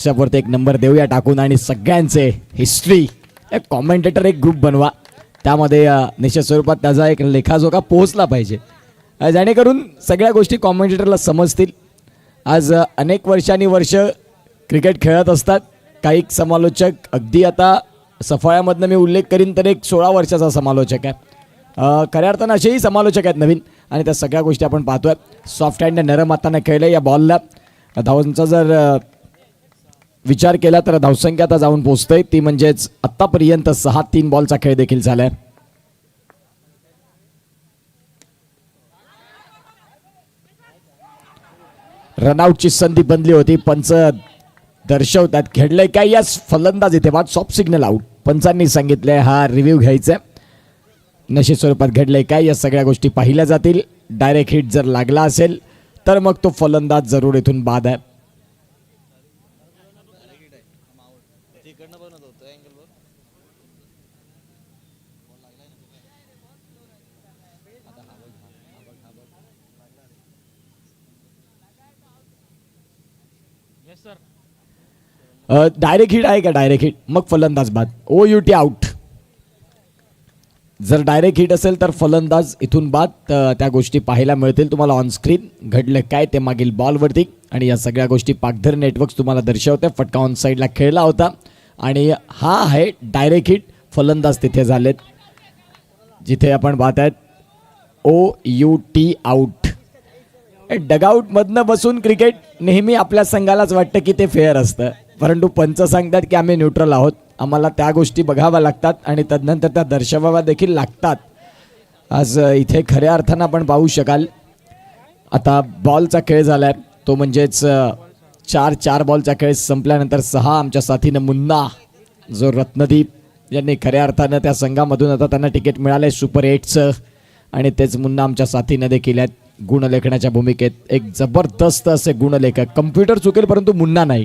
व्हॉट्सअपवरती एक नंबर देऊया टाकून आणि सगळ्यांचे हिस्ट्री एक कॉमेंटेटर एक ग्रुप बनवा, त्यामध्ये निश्चित स्वरूपात त्याचा एक लेखाजोखा पोहोचला पाहिजे, जेणेकरून सगळ्या गोष्टी कॉमेंटेटरला समजतील. आज अनेक वर्ष क्रिकेट खेळत असतात काही समालोचक. अगदी आता सफाळ्यामधनं मी उल्लेख करीन तर एक 16 वर्षाचा समालोचक आहे. खऱ्या अर्थानं असेही समालोचक आहेत नवीन, आणि त्या सगळ्या गोष्टी आपण पाहतोय. सॉफ्ट हँडने नरम हाताने खेळलं या बॉलला. धावांचा जर विचार केला तर धावसंख्या आता जाऊन पोहोचते ती म्हणजेच आत्तापर्यंत 6-3 बॉलचा खेळ देखील झालाय. रनआउटची संधी बनली होती. पंच दर्शवतात खेळलंय काय यास फलंदाज इथे बाद सॉफ्ट सिग्नल आउट. पंचांनी सांगितलंय हा रिव्ह्यू घ्यायचा. निश्चित स्वरूपात घडलंय काय या सगळ्या गोष्टी पाहिल्या जातील. डायरेक्ट हिट जर लागला असेल तर मग तो फलंदाज जरूर इथून बाद आहे. डायरेक्ट हिट आहे का? डायरेक्ट हिट मग फलंदाज बाद. OUT out. जर डायरेक्ट हिट असेल तर फलंदाज इथून बाद. त्या गोष्टी पाहायला मिळतील तुम्हाला ऑन स्क्रीन. घडलं काय ते मागील बॉलवरती, आणि या सगळ्या गोष्टी पाकधर नेटवर्क्स तुम्हाला दर्शवते. फटका ऑन साईडला खेळला होता आणि हा आहे डायरेक्ट हिट. फलंदाज तिथे झालेत जिथे आपण पाहत आहेत OUT आउट. डगआउटमधनं बसून क्रिकेट नेहमी आपल्या संघालाच वाटतं की ते फेअर असतं, परंतु पंच सांगतात की आम्ही न्यूट्रल आहोत. आम्हाला त्या गोष्टी बघाव्या लागतात आणि तदनंतर त्या दर्शवाव्या देखील लागतात. आज इथे खऱ्या अर्थानं आपण पाहू शकाल आता बॉलचा खेळ झाला आहे तो म्हणजेच 4 बॉलचा खेळ संपल्यानंतर 6 आमच्या साथीनं मुन्ना जो रत्नदीप यांनी खऱ्या अर्थानं त्या संघामधून आता त्यांना तिकीट मिळालं सुपर 8चं, आणि तेच मुन्ना आमच्या साथीनं देखील आहेत गुणलेखनाच्या भूमिकेत. एक जबरदस्त असे गुणलेखक. कम्प्युटर चुकेल परंतु मुन्ना नाही,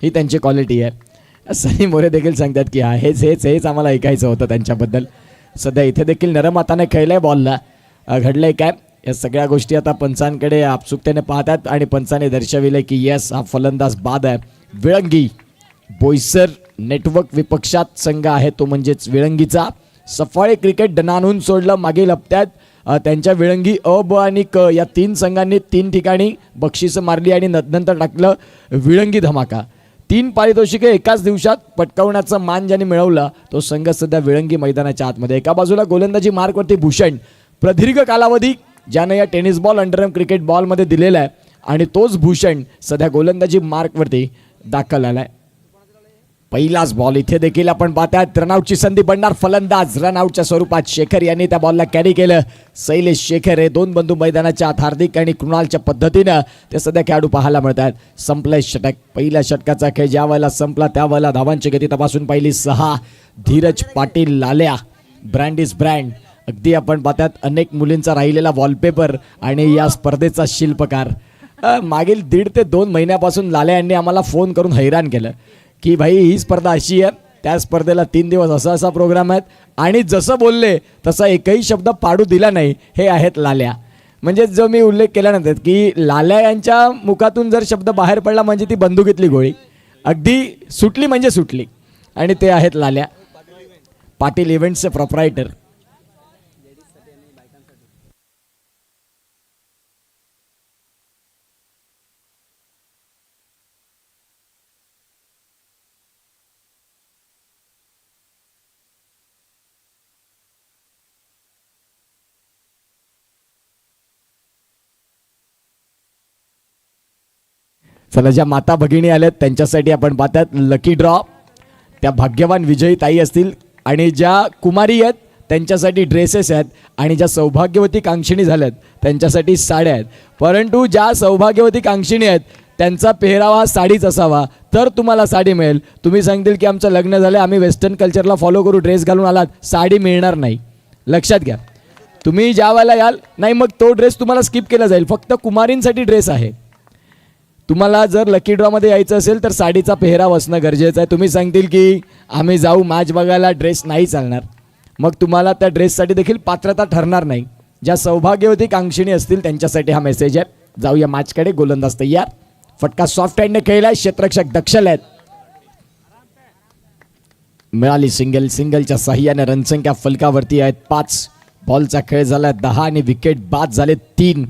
ही त्यांची क्वालिटी आहे. सनी मोरे देखील सांगतात की हेच आम्हाला ऐकायचं होतं त्यांच्याबद्दल. सध्या इथे देखील नरम हाताने खेळलंय बॉलला. घडलंय काय या सगळ्या गोष्टी आता पंचांकडे आपसुकतेने पाहतात आणि पंचाने दर्शविले की येस हा फलंदाज बाद आहे. विळंगी बोईसर नेटवर्क विपक्षात संघ आहे तो म्हणजेच विळंगीचा. सफाळे क्रिकेट डनानून सोडलं मागील हप्त्यात. त्यांच्या विळंगी अ, ब आणि क या 3 संघांनी 3 ठिकाणी बक्षिसं मारली आणि नंतर टाकलं विळंगी धमाका. 3 पारितोषिके एकाच दिवसात पटकावण्याचा मान ज्यांनी मिळवला तो संघ सध्या विळंगी मैदानाच्या आतमध्ये. एका बाजूला गोलंदाजी मार्कवरती भूषण, प्रदीर्घ कालावधी ज्यानं या टेनिस बॉल अंडरआर्म क्रिकेट बॉलमध्ये दिलेला आहे, आणि तोच भूषण सध्या गोलंदाजी मार्कवरती दाखल आलाय. पहिलाच बॉल इथे देखील आपण पाहतात. रनआउटची संधी बनणार. फलंदाज रनआउटच्या स्वरूपात शेखर यांनी त्या बॉलला कॅरी केलं. शैलेश शेखर हे 2 बंधू मैदानाच्या आत. हार्दिक आणि कृणालच्या पद्धतीनं ते सध्या खेळाडू पाहायला मिळतात. संपलंय षटक. पहिल्या षटकाचा खेळ ज्या वेळेला संपला त्यावेळेला धावांची गती तपासून पाहिली 6. धीरज पाटील लाल्या ब्रँड इज ब्रँड. अगदी आपण पाहतात अनेक मुलींचा राहिलेला वॉलपेपर आणि या स्पर्धेचा शिल्पकार. मागील 1.5 ते 2 महिन्यापासून लाल्या यांनी आम्हाला फोन करून हैराण केलं की भाई ही स्पर्धा अशी आहे, त्या स्पर्धेला 3 दिवस असा प्रोग्राम आहेत, आणि जसं बोलले तसा एकही शब्द पाडू दिला नाही. हे आहेत लाल्या. म्हणजे जो मी उल्लेख केल्यानंतर की लाल्या यांच्या मुखातून जर शब्द बाहेर पडला म्हणजे ती बंदुकीतली गोळी अगदी सुटली म्हणजे सुटली, आणि ते आहेत लाल्या. पाटील इव्हेंट्सचे प्रोप्रायटर. चला, ज्या माता भगिनी आल्यात त्यांच्यासाठी आपण पाहतात लकी ड्रॉ. त्या भाग्यवान विजयी ताई असतील, आणि ज्या कुमारी आहेत त्यांच्यासाठी ड्रेसेस आहेत, आणि ज्या सौभाग्यवती कांक्षिणी झाल्यात त्यांच्यासाठी साड्या आहेत. परंतु ज्या सौभाग्यवती कांक्षिणी आहेत त्यांचा पेहरावा साडीच असावा तर तुम्हाला साडी मिळेल. तुम्ही सांगतील की आमचं लग्न झालं आम्ही वेस्टर्न कल्चरला फॉलो करू, ड्रेस घालून आलात, साडी मिळणार नाही. लक्षात घ्या. तुम्ही ज्या वेळेला याल नाही मग तो ड्रेस तुम्हाला स्किप केला जाईल. फक्त कुमारींसाठी ड्रेस आहे. तुम्हाला जर लकी ड्रॉमध्ये यायचं असेल तर साडीचा पेहराव असणं गरजेचं आहे. तुम्ही सांगतील की आम्ही जाऊ मॅच बघायला, ड्रेस नाही चालणार, मग तुम्हाला त्या ड्रेससाठी देखील पात्रता ठरणार नाही. ज्या सौभाग्यवती कांक्षिणी असतील त्यांच्यासाठी हा मेसेज आहे. जाऊया मॅचकडे. गोलंदाज तयार. फटका सॉफ्ट हँडने खेळलाय. क्षेत्ररक्षक दक्षल आहेत. मिळाली सिंगल. सिंगलच्या साह्याने रनसंख्या फलकावरती आहेत 5. बॉलचा खेळ झाला 10 आणि विकेट बाद झाले 3.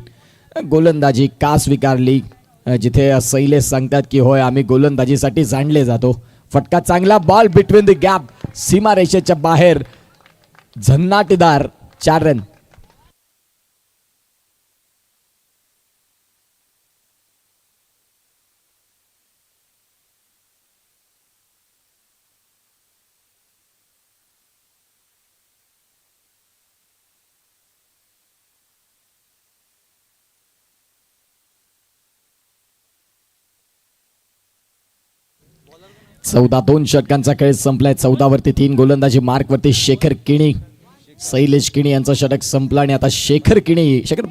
गोलंदाजी का स्वीकारली? जिथे शैलेश सांगतात की होय आम्ही गोलंदाजीसाठी जाणले जातो. फटका चांगला, बॉल बिटवीन द गॅप, सीमारेषेच्या बाहेर, झन्नाटीदार 4 रन. चौदा 2 षटकांचा खेळ संपलाय. 14 वरती 3. गोलंदाजी मार्क वरती शेखर किणी. शैलेश किणी यांचं षटक संपलं आणि आता शेखर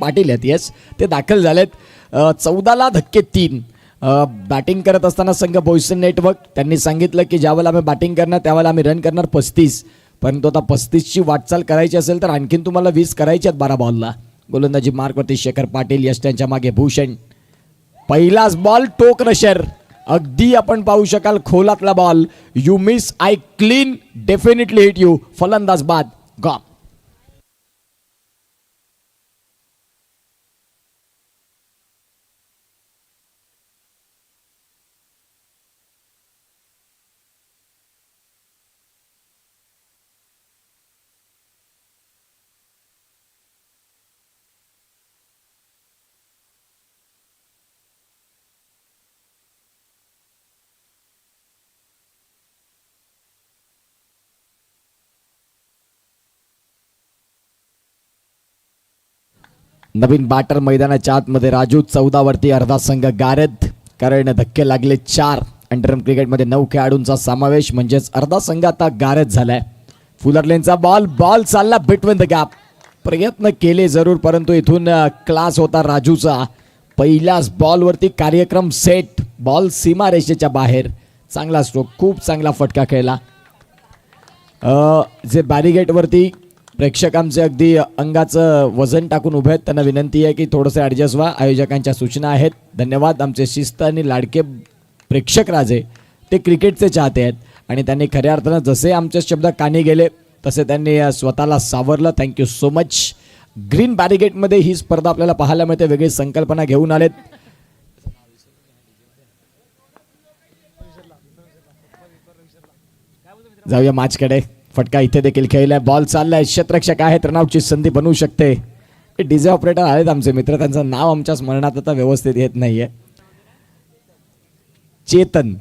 पाटील आहेत, येस, ते दाखल झालेत. 14ला धक्के 3. बॅटिंग करत असताना संघ बोईसर नेटवर्क त्यांनी सांगितलं की ज्यावेळेला आम्ही बॅटिंग करणार त्यावेळेला आम्ही रन करणार 35, परंतु आता 35ची वाटचाल करायची असेल तर आणखीन तुम्हाला 20 करायचे आहेत 12 बॉलला. गोलंदाजी मार्कवरती शेखर पाटील, यश त्यांच्या मागे भूषण. पहिलाच बॉल टोक रशर, अगदी आपण पाहू शकाल खोलातला ball. You miss I clean definitely hit you. फलंदाज बाद, गॉन. नवीन बॅटर मैदानाच्या आतमध्ये राजू. 14 वरती अर्धा संघ गारद, कारण धक्के लागले 4. अंडरम क्रिकेटमध्ये 9 खेळाडूंचा समावेश, म्हणजेच अर्धा संघ आता गारद झालाय. फुलरलेनचा बॉल चालला बिटवीन द गॅप. प्रयत्न केले जरूर, परंतु इथून क्लास होता राजूचा. पहिल्याच बॉलवरती कार्यक्रम सेट. बॉल सीमारेषेच्या बाहेर. चांगला स्ट्रोक, खूप चांगला फटका खेळला. जे बॅरिगेटवरती प्रेक्षक आमचे अगदी अंगाचं वजन टाकून उभे आहेत, त्यांना विनंती आहे की थोडंसं ॲडजस्ट व्हा. आयोजकांच्या सूचना आहेत. धन्यवाद. आमचे शिस्त आणि लाडके प्रेक्षक राजे ते क्रिकेटचे चाहते आहेत आणि त्यांनी खऱ्या अर्थानं जसे आमचे शब्द कानी गेले तसे त्यांनी स्वतःला सावरलं. Thank you so much. ग्रीन बॅरिगेटमध्ये ही स्पर्धा आपल्याला पाहायला मिळते. वेगळी संकल्पना घेऊन आलेत. जाऊया मॅचकडे. फटका इथे देखील खेळलाय. बॉल चाललाय. क्षेत्ररक्षक आहेत, रनआउटची संधी बनवू शकते. डीजे ऑपरेटर आहेत आमचे मित्र, त्यांचं नाव आमच्या स्मरणात आता व्यवस्थित येत नाहीये. चेतन,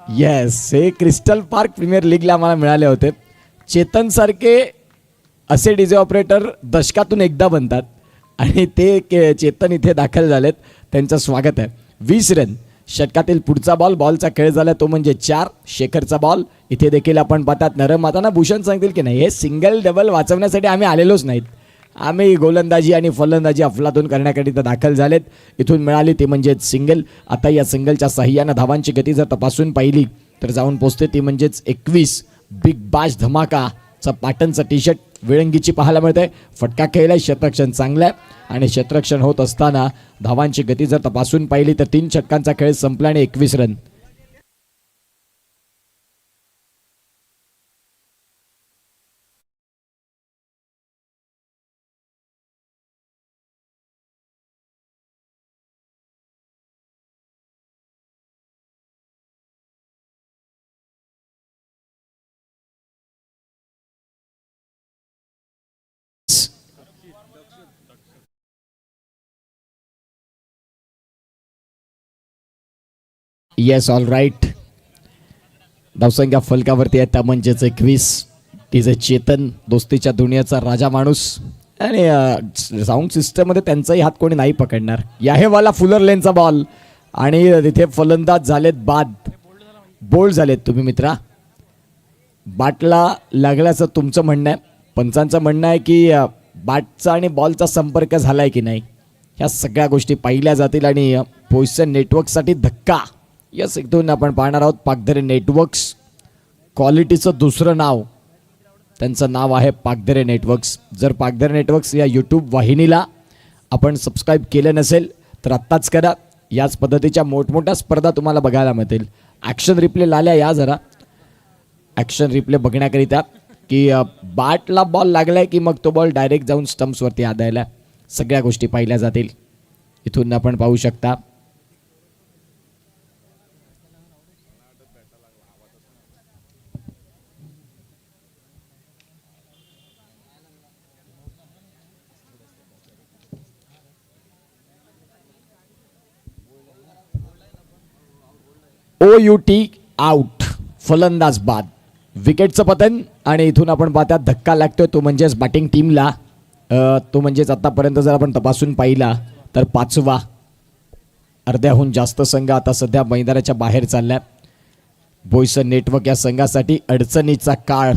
येस, हे क्रिस्टल पार्क प्रीमियर लीगला आम्हाला मिळाले होते. चेतन सारखे असे डीजे ऑपरेटर दशकातून एकदा बनतात आणि ते चेतन इथे दाखल झालेत. त्यांचं स्वागत आहे. 20 रन. षटकातील पुढचा बॉलचा खेळ झाला तो म्हणजे 4. शेखरचा बॉल. इथे देखील आपण पाहतात नरम आता ना भूषण सांगतील की नाही, हे सिंगल डबल वाचवण्यासाठी आम्ही आलेलोच नाहीत. आम्ही गोलंदाजी आणि फलंदाजी अफलातून करण्याकरिता दाखल झालेत. इथून मिळाली ती म्हणजेच सिंगल. आता या सिंगलच्या साह्यानं धावांची गती जर तपासून पाहिली तर जाऊन पोचते ती म्हणजेच 21. बिग बाश धमाकाचा पाटणचा टी शर्ट विळंगीची पाहायला मिळते. फटका खेळलाय. क्षेत्ररक्षण चांगलं आहे आणि क्षेत्ररक्षण होत असताना धावांची गती जर तपासून पाहिली तर 3 षटकांचा खेळ संपला आणि 21 रन. Yes, all right. धावसंख्या फलकावरती आहे त्या म्हणजेच 21. तिचे चेतन, दोस्तीच्या दुनियाचा राजा माणूस आणि साऊंड सिस्टममध्ये त्यांचाही हात कोणी नाही पकडणार. याहेवाला फुलर लेनचा बॉल आणि तिथे फलंदाज झालेत बाद. बोल्ड झालेत तुम्ही मित्रा. बॅटला लागल्याचं तुमचं म्हणणं आहे. पंचांचं म्हणणं आहे की बॅटचा आणि बॉलचा संपर्क झालाय की नाही, ह्या सगळ्या गोष्टी पाहिल्या जातील आणि बोईसर नेटवर्कसाठी धक्का. यस, इथून आपण पाहणार आहोत पाकधरे नेटवर्क्स. क्वालिटीचं दुसरं नाव, त्यांचं नाव आहे पाकधरे नेटवर्क्स. जर पाकधरे नेटवर्क्स या यूट्यूब वाहिनीला आपण सबस्क्राईब केलं नसेल तर आत्ताच करा. याच पद्धतीच्या मोठमोठ्या स्पर्धा तुम्हाला बघायला मिळतील. ॲक्शन रिप्ले लाल्या या जरा. ॲक्शन रिप्ले बघण्याकरिता की बॅटला बॉल लागलाय की मग तो बॉल डायरेक्ट जाऊन स्टम्प्सवरती आदळायला, सगळ्या गोष्टी पाहिल्या जातील. इथून आपण पाहू शकता OUT आउट, फलंदाज बाद, विकेटचं पतन. आणि इथून आपण पाहतात धक्का लागतोय तो म्हणजेच बॅटिंग टीमला. तो म्हणजेच आतापर्यंत जर आपण तपासून पाहिला तर 5वा. अर्ध्याहून जास्त संघ आता सध्या मैदानाच्या बाहेर चाललाय. बोईसर नेटवर्क या संघासाठी अडचणीचा काळ.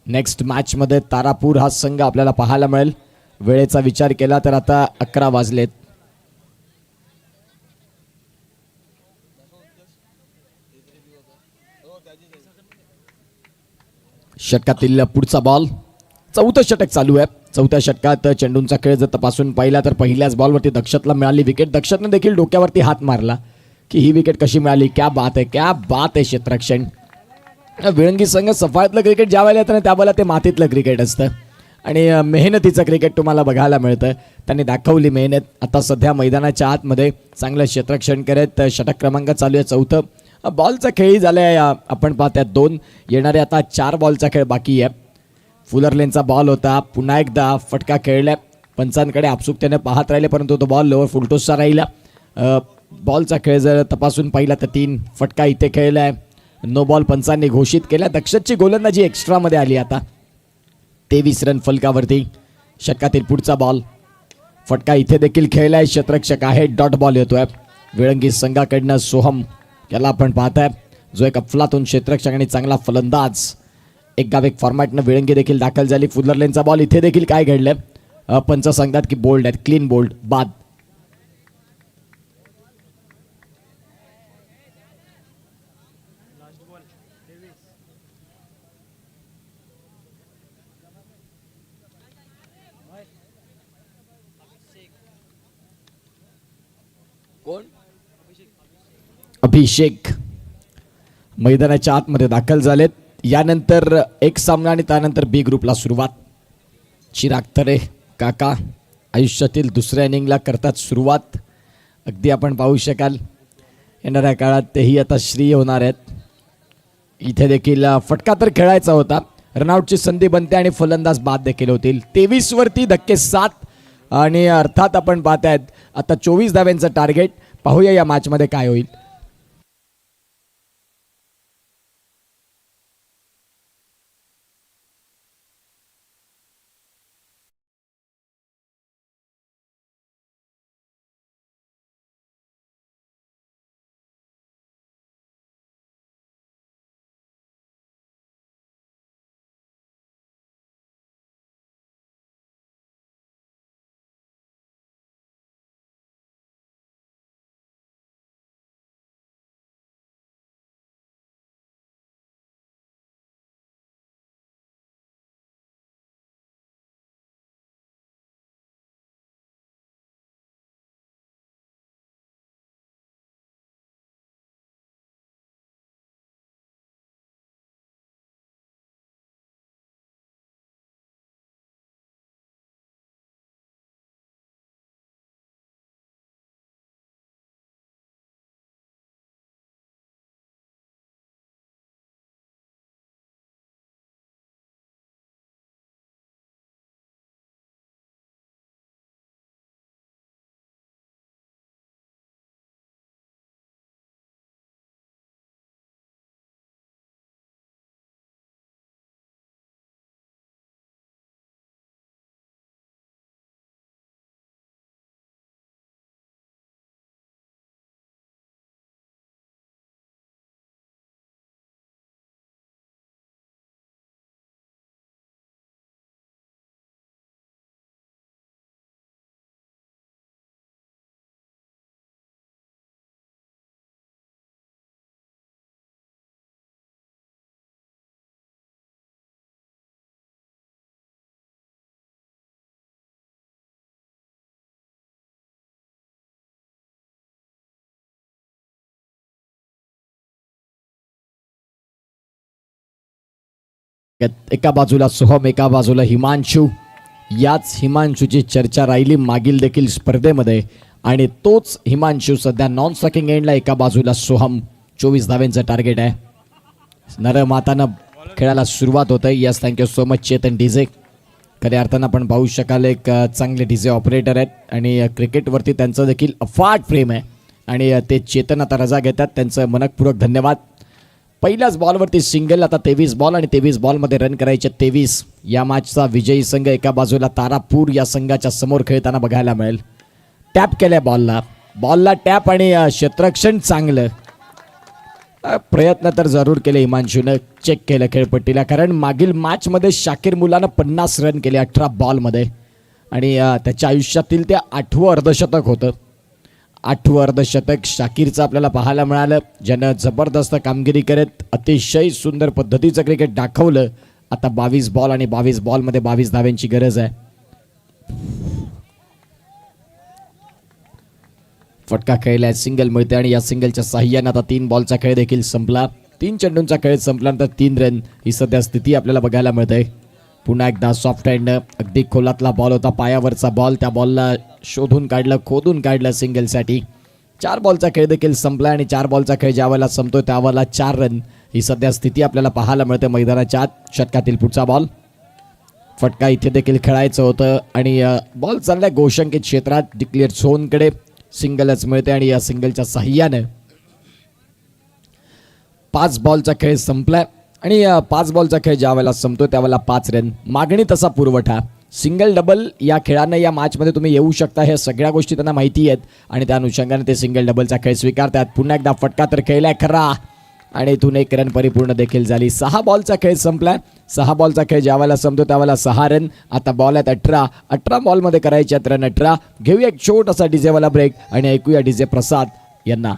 नेक्स्ट मॅचमध्ये तारापूर हा संघ आपल्याला पाहायला मिळेल. वेळेचा विचार केला तर आता 11 वाजलेत. षटकातील पुढचा बॉल, चौथं षटक चालू आहे. चौथ्या षटकात चेंडूंचा खेळ जर तपासून पाहिला तर पहिल्याच बॉलवरती दक्षतला मिळाली विकेट. दक्षतने देखील डोक्यावरती हात मारला की ही विकेट कशी मिळाली, क्या बात आहे, क्या बात आहे क्षेत्ररक्षण. विळंगी संघ सफाळतलं क्रिकेट ज्या वेळेला येतं ना त्यावेळेला ते मातीतलं क्रिकेट असतं आणि मेहनतीचं क्रिकेट तुम्हाला बघायला मिळतं. त्यांनी दाखवली मेहनत. आता सध्या मैदानाच्या आतमध्ये चांगलं क्षेत्ररक्षण करत षटक क्रमांक चालू आहे 4थं. बॉलचा खेळही झालाय. आपण पाहतात 2 येणारे आता 4 बॉलचा खेळ बाकी आहे. फुलरलेनचा बॉल होता, पुन्हा एकदा फटका खेळलाय. पंचांकडे आपसुकतेने पाहत राहिले परंतु तो बॉल लोअर फुलटोसचा राहिला. बॉलचा खेळ जर तपासून पाहिला तर 3 फटका इथे खेळलाय. नो बॉल पंचांनी घोषित केला. दक्षतची गोलंदाजी एक्स्ट्रामध्ये आली. आता 23 रन फलकावरती. षटकातील पुढचा बॉल, फटका इथे देखील खेळलाय. क्षेत्ररक्षक आहे, डॉट बॉल येतोय विळंगी संघाकडनं. सोहम याला आपण पाहताय जो एक अफलातून क्षेत्ररक्षक आणि चांगला फलंदाज. एक गाव एक फॉर्मॅटनं विळंगी देखील दाखल झाली. फुलरलेनचा बॉल, इथे देखील काय घडलंय पंच सांगतात की बोल्ड आहेत, क्लीन बोल्ड, बाद. कोण? अभिषेक मैदानाच्या आतमध्ये दाखल झालेत. यानंतर एक सामना आणि त्यानंतर बी ग्रुपला सुरुवात. चिराग तरे काका आयुष्यातील दुसऱ्या इनिंगला करतात सुरुवात. अगदी आपण पाहू शकाल येणाऱ्या काळात तेही आता श्रीय होणार आहेत. इथे देखील फटका तर खेळायचा होता, रनआउटची संधी बनते आणि फलंदाज बाद देखील होतील. 23 वरती धक्के 7 आणि अर्थात आपण पाहतायत आता 24 धाव्यांचं टार्गेट. पाहूया या मॅचमध्ये काय होईल. एका बाजूला सोहम, एका बाजूला हिमांशू. याच हिमांशूची चर्चा राहिली मागील देखील स्पर्धेमध्ये आणि तोच हिमांशू सध्या नॉन स्ट्रायकिंग एंडला. एका बाजूला सोहम. 24 धावेंचं टार्गेट आहे. नरम हातानं खेळायला सुरुवात होत आहे. Yes, thank you so much Chetan DJ. खऱ्या अर्थानं आपण पाहू शकाल एक चांगले डीजे ऑपरेटर आहेत आणि क्रिकेटवरती त्यांचं देखील अफाट प्रेम आहे आणि ते चेतन आता रजा घेतात. त्यांचं मनपूर्वक धन्यवाद. पहिल्याच बॉलवरती सिंगल. आता 23 बॉल आणि 23 बॉलमध्ये रन करायचे 23. या मॅचचा विजयी संघ एका बाजूला तारापूर या संघाच्या समोर खेळताना बघायला मिळेल. टॅप केलंय बॉलला टॅप आणि क्षेत्ररक्षण चांगलं. प्रयत्न तर जरूर केले हिमांशूनं. चेक केलं खेळपट्टीला, कारण मागील मॅचमध्ये शाकीर मुलानं 50 रन केले 18 बॉलमध्ये आणि त्याच्या आयुष्यातील ते 8वं अर्धशतक होतं. 8वं अर्धशतक शाकीरचं आपल्याला पाहायला मिळालं, ज्यानं जबरदस्त कामगिरी करत अतिशय सुंदर पद्धतीचं क्रिकेट दाखवलं. आता 22 बॉल आणि 22 बॉलमध्ये 22 धाव्यांची गरज आहे. फटका खेळलाय, सिंगल मिळते आणि या सिंगलच्या साह्याने आता 3 बॉलचा खेळ देखील संपला. 3 चेंडूंचा खेळ संपल्यानंतर 3 रन ही सध्या स्थिती आपल्याला बघायला मिळते. पुन्हा एकदा सॉफ्ट हँडनं अगदी खोलातला बॉल होता, पायावरचा बॉल. त्या बॉलला शोधून काढलं, खोदून काढलं सिंगलसाठी. 4 बॉलचा खेळ देखील संपला आणि 4 बॉलचा खेळ ज्यावेळेला संपतोय त्यावेळेला 4 रन ही सध्या स्थिती आपल्याला पाहायला मिळते मैदानाच्या आत. षटकातील पुढचा बॉल. फटका इथे देखील खेळायचं होतं आणि बॉल चाललाय गोशंकित क्षेत्रात डिक्लेअर झोनकडे. सिंगलच मिळते आणि या सिंगलच्या साह्यानं 5 बॉलचा खेळ संपलाय आणि 5 बॉलचा खेळ ज्या वेळेला संपतो त्यावेळेला 5 रन. मागणी तसा पुरवठा. सिंगल डबल या खेळानं या मॅचमध्ये तुम्ही येऊ शकता, हे सगळ्या गोष्टी त्यांना माहिती आहेत आणि त्या अनुषंगाने ते सिंगल डबलचा खेळ स्वीकारतात. पुन्हा एकदा फटका तर खेळलाय खरा आणि इथून 1 रन परिपूर्ण देखील झाली. 6 बॉलचा खेळ संपलाय. 6 बॉलचा खेळ ज्या वेळेला संपतो त्यावेळेला 6 रन. आता बॉल आहेत 18. 18 बॉलमध्ये करायचे आहेत रन 18. घेऊया एक छोटासा डीजेवाला ब्रेक आणि ऐकूया डीजे प्रसाद यांना.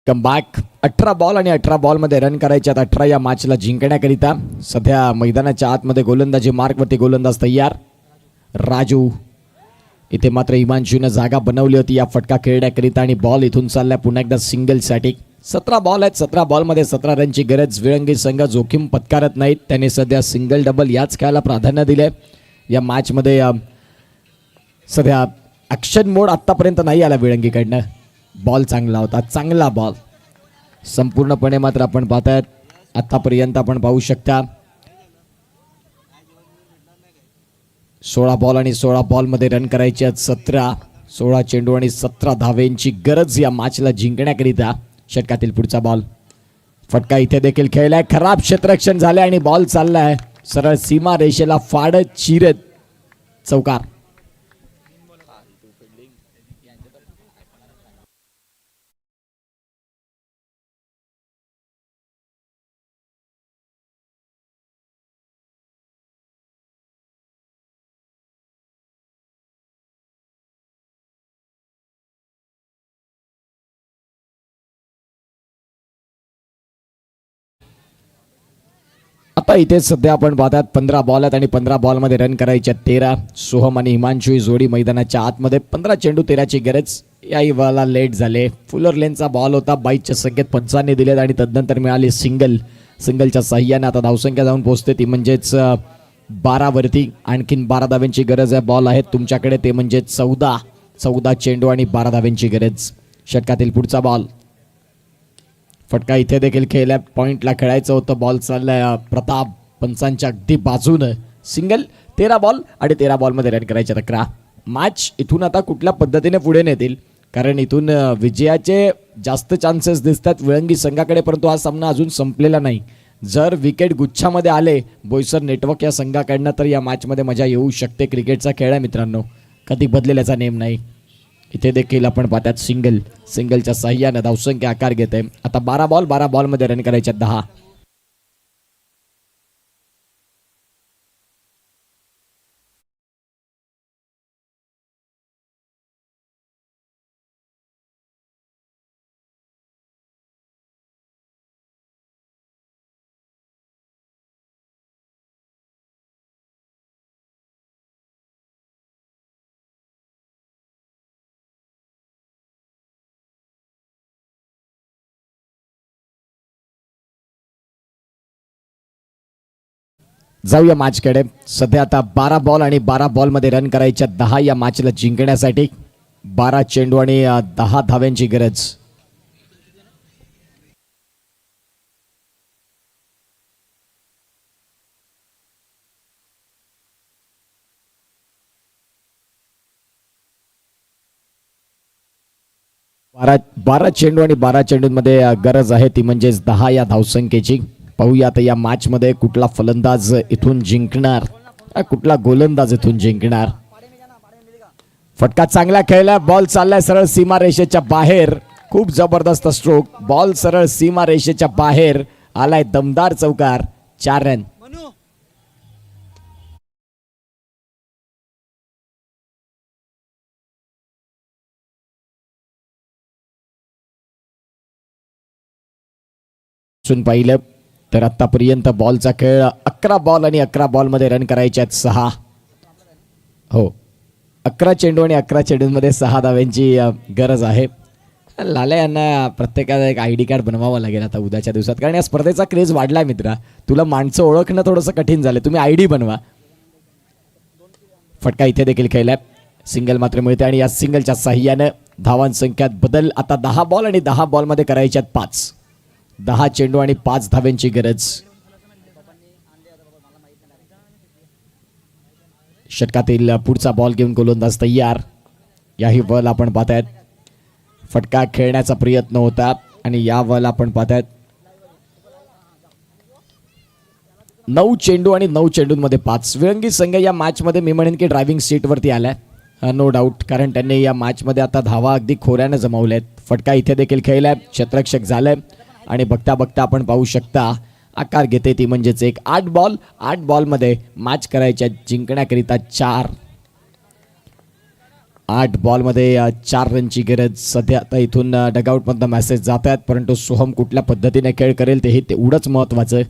Come back. 18 बॉल आणि 18 बॉलमध्ये रन करायचे आहेत 18 या मॅचला जिंकण्याकरिता. सध्या मैदानाच्या आतमध्ये गोलंदाजी मार्कवरती गोलंदाज तयार राजू. इथे मात्र हिमांशूनं जागा बनवली होती या फटका खेळण्याकरिता आणि बॉल इथून चाललाय पुन्हा एकदा सिंगलसाठी. 17 बॉल आहेत. 17 बॉलमध्ये 17 रनची गरज. विळंगी संघ जोखीम पत्कारत नाहीत. त्याने सध्या सिंगल डबल याच खेळाला प्राधान्य दिले. या मॅचमध्ये सध्या ॲक्शन मोड आत्तापर्यंत नाही आला विळंगीकडनं. बॉल चांगला होता, चांगला बॉल. संपूर्णपणे मात्र आपण पाहतायत आतापर्यंत आपण पाहू शकता 16 बॉल आणि 16 बॉलमध्ये रन करायचे आहेत 17. 16 चेंडू आणि 17 धावेंची गरज या मॅचला जिंकण्याकरिता. षटकातील पुढचा बॉल. फटका इथे देखील खेळलाय. खराब क्षेत्ररक्षण झाले आणि बॉल चाललाय सरळ सीमा रेषेला फाडत चिरत चौकार. आता इथे सध्या आपण पाहतात 15 बॉल आहेत आणि 15 बॉलमध्ये रन करायचे 13. सोहम आणि हिमांशू ही जोडी मैदानाच्या आतमध्ये. 15 चेंडू 13ची गरज. याही वेळेला लेट झाले. फुलर लेनचा बॉल होता. 22च्या संख्येत 5 दिलेत आणि तदनंतर मिळाली सिंगल. सिंगलच्या साह्याने आता धावसंख्या जाऊन पोहोचते ती म्हणजेच 12 वरती. आणखीन 12 धाव्यांची गरज आहे. बॉल आहेत तुमच्याकडे ते म्हणजे 14 चेंडू आणि 12 धाव्यांची गरज. षटकातील पुढचा बॉल. फटका इथे देखील खेळल्या. पॉइंटला खेळायचं होतं. बॉल चाललाय प्रताप पंचांच्या अगदी बाजूनं. सिंगल. 13 बॉल आणि 13 बॉलमध्ये रन करायचे 11. मॅच इथून आता कुठल्या पद्धतीने पुढे नेतील, कारण इथून विजयाचे जास्त चान्सेस दिसतात विळंगी संघाकडे, परंतु हा सामना अजून संपलेला नाही. जर विकेट गुच्छामध्ये आले बोईसर नेटवर्क या संघाकडनं तर या मॅचमध्ये मजा येऊ शकते. क्रिकेटचा खेळ आहे मित्रांनो, कधी बदलेल्याचा नेम नाही. इथे देखील आपण पाहतात सिंगलच्या साह्याने धावसंख्या आकार घेते. आता 12 बॉलमध्ये रन करायच्या 10. जाऊया मॅचकडे. सध्या आता 12 बॉल आणि 12 बॉलमध्ये रन करायच्या 10 या मॅचला जिंकण्यासाठी. 12 चेंडू आणि 10 धाव्यांची गरज. बारा चेंडू आणि 12 चेंडूंमध्ये गरज आहे ती म्हणजेच 10 या धावसंख्येची. पाहूया आता या मॅच मध्ये कुठला फलंदाज इथून जिंकणार, कुठला गोलंदाज इथून जिंकणार. फटका चांगला खेळला. बॉल चाललाय सरळ सीमारेषेच्या बाहेर. खूप जबरदस्त स्ट्रोक. बॉल सरळ सीमारेषेच्या बाहेर आलाय. दमदार चौकार. 4 रन. पाहिलं तर आतापर्यंत बॉलचा खेळ 11 बॉल आणि 11 बॉलमध्ये रन करायचे आहेत 6. हो, 11 चेंडू आणि 11 चेंडूंमध्ये 6 धाव्यांची गरज आहे. लाल्या यांना प्रत्येकाला एक ID कार्ड बनवावं लागेल आता उद्याच्या दिवसात, कारण या स्पर्धेचा क्रेज वाढलाय मित्रा. तुला माणसं ओळखणं थोडंसं कठीण झालं. तुम्ही ID बनवा. फटका इथे देखील खेळलाय. सिंगल मात्र मिळते आणि या सिंगलच्या साह्यानं धावांसंख्यात बदल. आता 10 बॉल आणि 10 बॉलमध्ये करायच्यात 5. 10 चेंडू आणि 5 धाव्यांची गरज. षटकातील पुढचा बॉल घेऊन गोलंदाज तयार. याही बॉल आपण पाहतायत. फटका खेळण्याचा प्रयत्न होता आणि या बॉल आपण पाहतायत 9 चेंडू आणि 9 चेंडूंमध्ये 5. विरंगी संघ या मॅच मध्ये मी म्हणेन की ड्रायव्हिंग सीटवरती आलाय, नो डाऊट, कारण त्यांनी या मॅच मध्ये आता धावा अगदी खोऱ्याने जमवल्यात. फटका इथे देखील खेळलाय. क्षेत्ररक्षक झालंय आणि बघता बघता आपण पाहू शकता आकार घेते ती म्हणजेच एक 8 बॉल. 8 बॉलमध्ये मॅच करायच्या जिंकण्याकरिता 4. 8 बॉलमध्ये 4 रनची गरज. सध्या आता इथून डगआउटमधनं मेसेज जात आहेत, परंतु सोहम कुठल्या पद्धतीने खेळ करेल तेही तेवढंच महत्वाचं.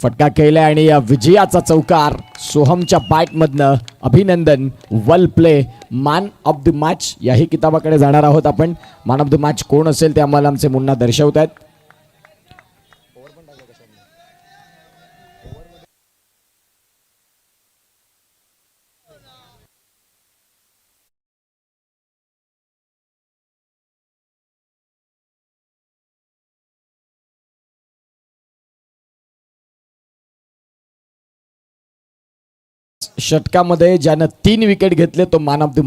फटका खेळलाय आणि विजयाचा चौकार सोहमच्या बॅटमधनं. अभिनंदन, well play. Man of the match याही किताबाकडे जाणार आहोत आपण. मॅन ऑफ द मॅच कोण असेल ते आम्हाला आमचे मुन्ना दर्शवत आहेत. षटकामध्ये ज्यानं 3 विकेट घेतले तो मॅन ऑफ द मॅच.